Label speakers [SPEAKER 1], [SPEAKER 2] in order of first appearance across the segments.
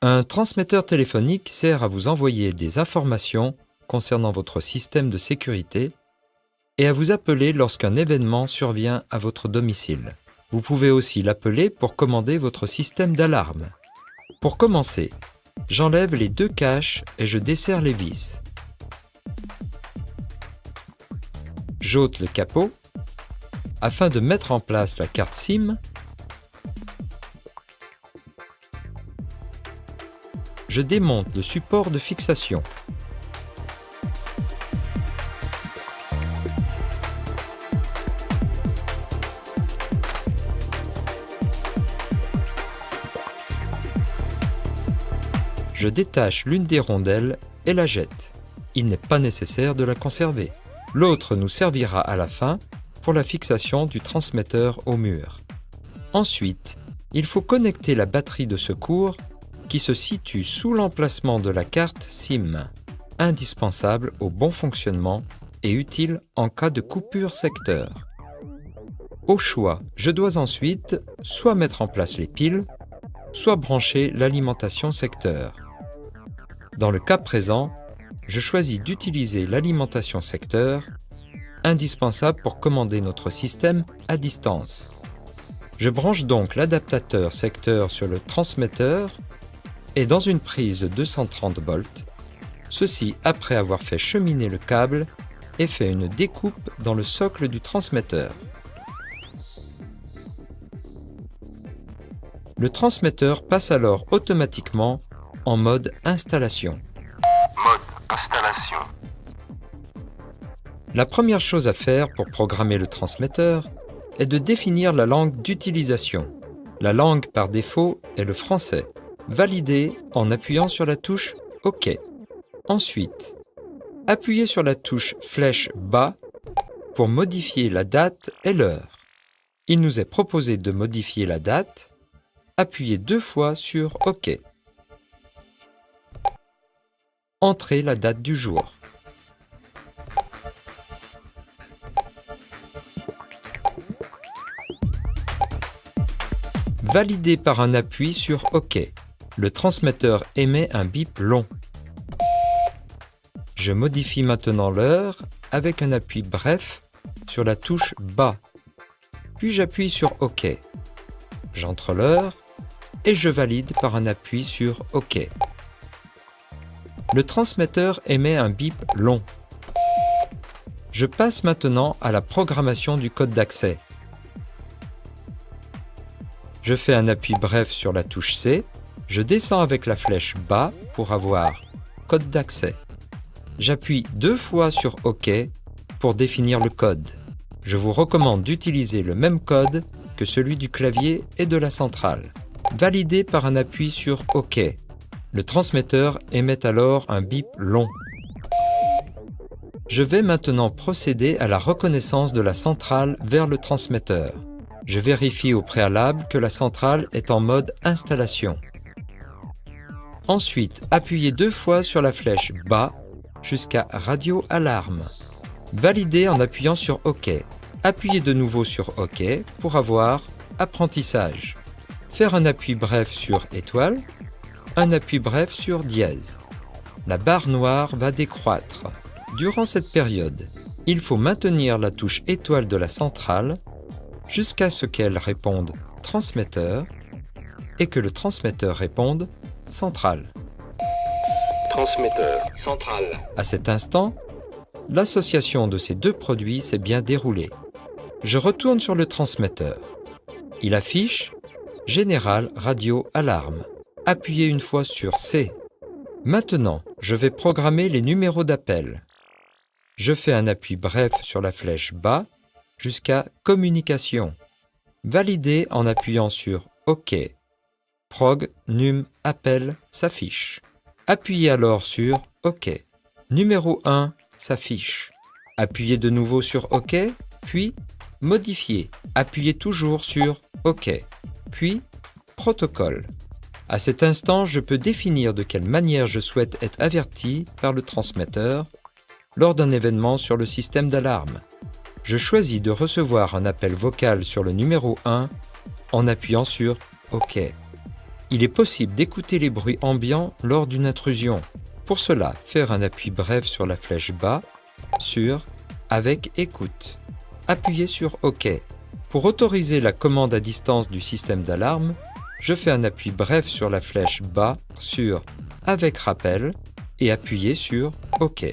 [SPEAKER 1] Un transmetteur téléphonique sert à vous envoyer des informations concernant votre système de sécurité et à vous appeler lorsqu'un événement survient à votre domicile. Vous pouvez aussi l'appeler pour commander votre système d'alarme. Pour commencer, j'enlève les 2 caches et je desserre les vis. J'ôte le capot afin de mettre en place la carte SIM. Je démonte le support de fixation. Je détache l'une des rondelles et la jette. Il n'est pas nécessaire de la conserver. L'autre nous servira à la fin pour la fixation du transmetteur au mur. Ensuite, il faut connecter la batterie de secours qui se situe sous l'emplacement de la carte SIM, indispensable au bon fonctionnement et utile en cas de coupure secteur. Au choix, je dois ensuite soit mettre en place les piles, soit brancher l'alimentation secteur. Dans le cas présent, je choisis d'utiliser l'alimentation secteur, indispensable pour commander notre système à distance. Je branche donc l'adaptateur secteur sur le transmetteur et dans une prise de 230 volts, ceci après avoir fait cheminer le câble et fait une découpe dans le socle du transmetteur. Le transmetteur passe alors automatiquement en mode installation.
[SPEAKER 2] Mode installation.
[SPEAKER 1] La première chose à faire pour programmer le transmetteur est de définir la langue d'utilisation. La langue par défaut est le français. Validez en appuyant sur la touche OK. Ensuite, appuyez sur la touche flèche bas pour modifier la date et l'heure. Il nous est proposé de modifier la date. Appuyez 2 fois sur OK. Entrez la date du jour. Validez par un appui sur OK. Le transmetteur émet un bip long. Je modifie maintenant l'heure avec un appui bref sur la touche bas. Puis j'appuie sur OK. J'entre l'heure et je valide par un appui sur OK. Le transmetteur émet un bip long. Je passe maintenant à la programmation du code d'accès. Je fais un appui bref sur la touche C. Je descends avec la flèche bas pour avoir code d'accès. J'appuie 2 fois sur OK pour définir le code. Je vous recommande d'utiliser le même code que celui du clavier et de la centrale. Validez par un appui sur OK. Le transmetteur émet alors un bip long. Je vais maintenant procéder à la reconnaissance de la centrale vers le transmetteur. Je vérifie au préalable que la centrale est en mode installation. Ensuite, appuyez 2 fois sur la flèche bas jusqu'à radio alarme. Validez en appuyant sur OK. Appuyez de nouveau sur OK pour avoir apprentissage. Faire un appui bref sur étoile, un appui bref sur dièse. La barre noire va décroître. Durant cette période, il faut maintenir la touche étoile de la centrale jusqu'à ce qu'elle réponde transmetteur et que le transmetteur réponde centrale.
[SPEAKER 2] Transmetteur centrale.
[SPEAKER 1] À cet instant, l'association de ces 2 produits s'est bien déroulée. Je retourne sur le transmetteur. Il affiche Général Radio Alarme. Appuyez une fois sur C. Maintenant, je vais programmer les numéros d'appel. Je fais un appui bref sur la flèche bas jusqu'à Communication. Validez en appuyant sur OK. Prog num appel s'affiche. Appuyez alors sur OK. Numéro 1 s'affiche. Appuyez de nouveau sur OK, puis Modifier. Appuyez toujours sur OK. Puis Protocole. À cet instant, je peux définir de quelle manière je souhaite être averti par le transmetteur lors d'un événement sur le système d'alarme. Je choisis de recevoir un appel vocal sur le numéro 1 en appuyant sur OK. Il est possible d'écouter les bruits ambiants lors d'une intrusion. Pour cela, faire un appui bref sur la flèche bas sur « Avec écoute ». Appuyez sur OK. Pour autoriser la commande à distance du système d'alarme, je fais un appui bref sur la flèche bas sur « Avec rappel » et appuyez sur OK.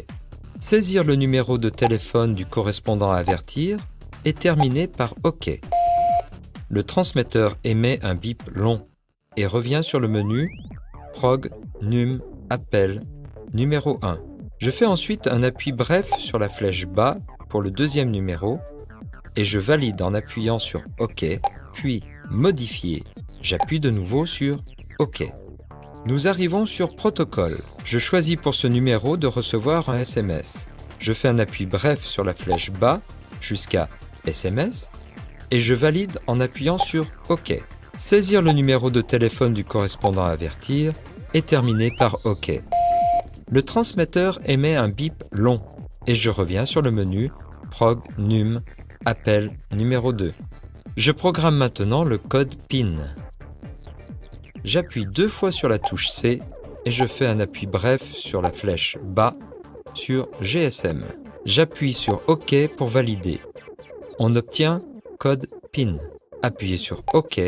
[SPEAKER 1] Saisir le numéro de téléphone du correspondant à avertir est terminé par OK. Le transmetteur émet un bip long et revient sur le menu Prog, Num, Appel, numéro 1. Je fais ensuite un appui bref sur la flèche bas pour le deuxième numéro et je valide en appuyant sur OK, puis Modifier. J'appuie de nouveau sur OK. Nous arrivons sur Protocole. Je choisis pour ce numéro de recevoir un SMS. Je fais un appui bref sur la flèche bas jusqu'à SMS et je valide en appuyant sur OK. Saisir le numéro de téléphone du correspondant à avertir est terminé par OK. Le transmetteur émet un bip long et je reviens sur le menu Prog, Num, Appel, numéro 2. Je programme maintenant le code PIN. J'appuie 2 fois sur la touche C et je fais un appui bref sur la flèche bas sur GSM. J'appuie sur OK pour valider. On obtient code PIN. Appuyez sur OK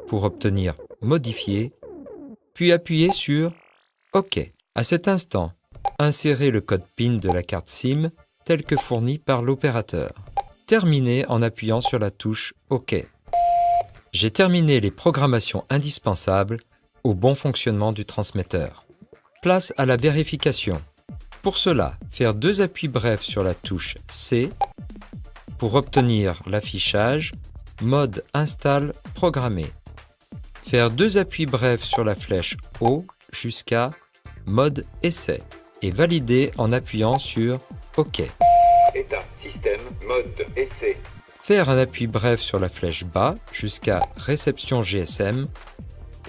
[SPEAKER 1] pour obtenir Modifier, puis appuyez sur OK. À cet instant, insérez le code PIN de la carte SIM tel que fourni par l'opérateur. Terminez en appuyant sur la touche OK. J'ai terminé les programmations indispensables au bon fonctionnement du transmetteur. Place à la vérification. Pour cela, faire 2 appuis brefs sur la touche C pour obtenir l'affichage Mode Install programmé. Faire 2 appuis brefs sur la flèche O jusqu'à Mode Essai et valider en appuyant sur OK.
[SPEAKER 2] État système mode essai.
[SPEAKER 1] Faire un appui bref sur la flèche bas jusqu'à Réception GSM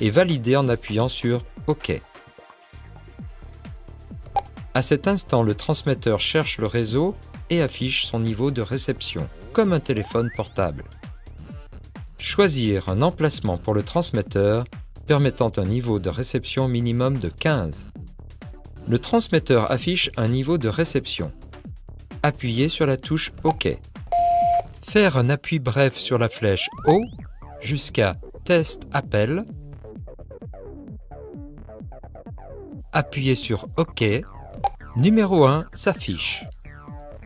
[SPEAKER 1] et valider en appuyant sur OK. À cet instant, le transmetteur cherche le réseau et affiche son niveau de réception, comme un téléphone portable. Choisir un emplacement pour le transmetteur permettant un niveau de réception minimum de 15. Le transmetteur affiche un niveau de réception. Appuyez sur la touche OK. Faire un appui bref sur la flèche O jusqu'à Test Appel. Appuyez sur OK. Numéro 1 s'affiche.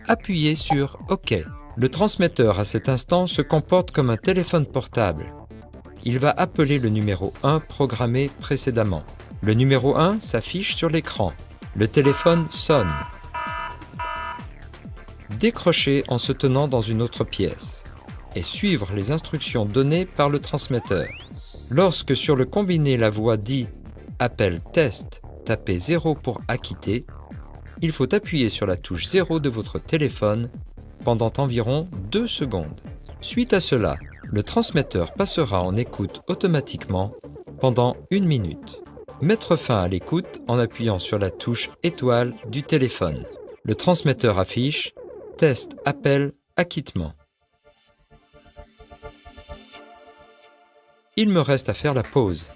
[SPEAKER 1] Appuyez sur OK. Le transmetteur à cet instant se comporte comme un téléphone portable. Il va appeler le numéro 1 programmé précédemment. Le numéro 1 s'affiche sur l'écran. Le téléphone sonne. Décrocher en se tenant dans une autre pièce et suivre les instructions données par le transmetteur. Lorsque sur le combiné la voix dit « Appel test », tapez 0 pour acquitter, il faut appuyer sur la touche 0 de votre téléphone pendant environ 2 secondes. Suite à cela, le transmetteur passera en écoute automatiquement pendant 1 minute. Mettre fin à l'écoute en appuyant sur la touche étoile du téléphone. Le transmetteur affiche « Test appel acquittement ». Il me reste à faire la pause.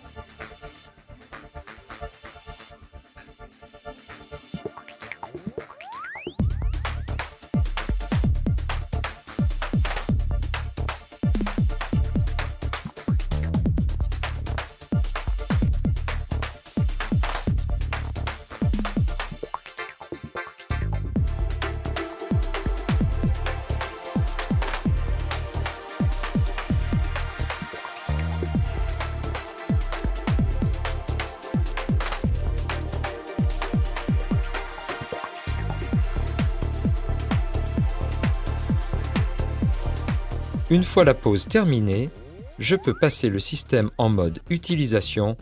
[SPEAKER 1] Une fois la pause terminée, je peux passer le système en mode utilisation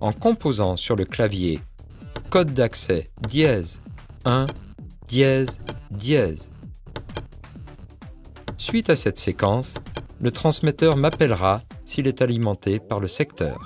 [SPEAKER 1] en composant sur le clavier code d'accès ~1 ~. Suite à cette séquence, le transmetteur m'appellera s'il est alimenté par le secteur.